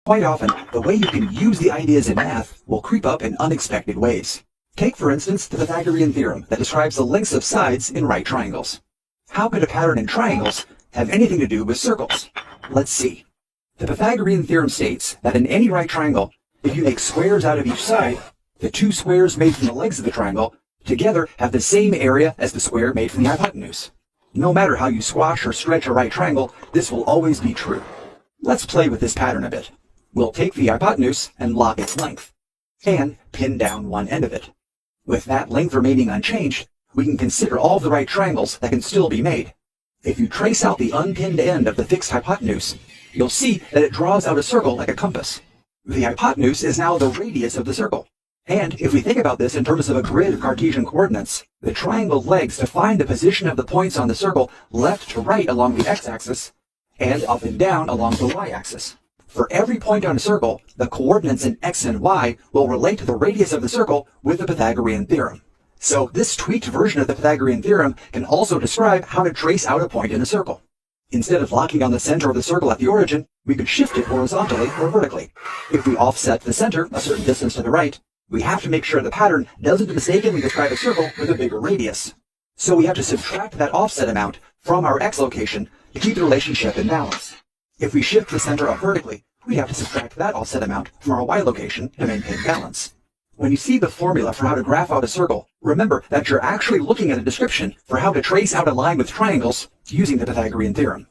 Quite often, the way you can use the ideas in math will creep up in unexpected ways. Take, for instance, the Pythagorean Theorem that describes the lengths of sides in right triangles. How could a pattern in triangles have anything to do with circles? Let's see. The Pythagorean Theorem states that in any right triangle, if you make squares out of each side, the two squares made from the legs of the triangle together have the same area as the square made from the hypotenuse. No matter how you squash or stretch a right triangle, this will always be true. Let's play with this pattern a bit. We'll take the hypotenuse and log its length, and pin down one end of it. With that length remaining unchanged, we can consider all of the right triangles that can still be made. If you trace out the unpinned end of the fixed hypotenuse, you'll see that it draws out a circle like a compass. The hypotenuse is now the radius of the circle. And if we think about this in terms of a grid of Cartesian coordinates, the triangle legs define the position of the points on the circle left to right along the x-axis and up and down along the y-axis. For every point on a circle, the coordinates in x and y will relate to the radius of the circle with the Pythagorean theorem. So this tweaked version of the Pythagorean theorem can also describe how to trace out a point in a circle. Instead of locking on the center of the circle at the origin, we could shift it horizontally or vertically. If we offset the center a certain distance to the right, we have to make sure the pattern doesn't mistakenly describe a circle with a bigger radius. So we have to subtract that offset amount from our x location to keep the relationship in balance. If we shift the center up vertically, we have to subtract that offset amount from our y location to maintain balance. When you see the formula for how to graph out a circle, remember that you're actually looking at a description for how to trace out a line with triangles using the Pythagorean theorem.